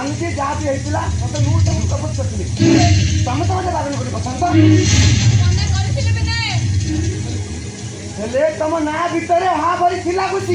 जानूची जहाँ भी होता मत मुझे प्रपोज करी तुम तो मत बाधन कर पसंद तुम ना भितर हाँ भरी थी लगुच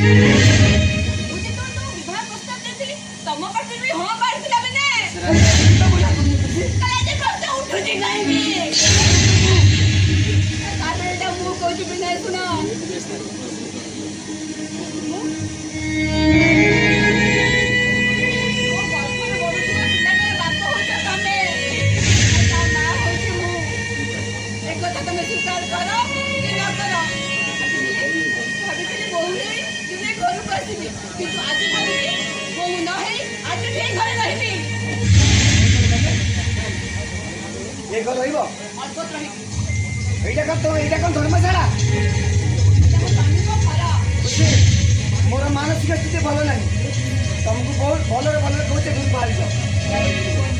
धर्मशाला मोर मानसिक स्थिति भल ना तुमको बहुत भल भल कौचे गुरु बाहरी जाओ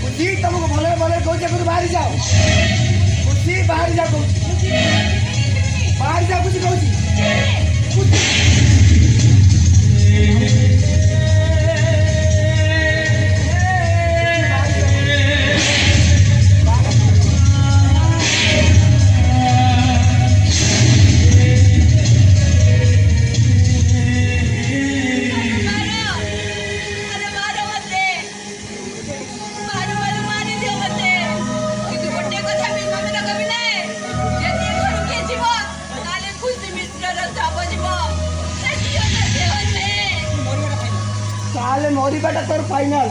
बुझी तुमको भल भल कौचे गुरु बाहरी जाओ बुझी बाहरी जाओ बाहरी जाओ बुझी कौची मरिबाटा तोर फाइनल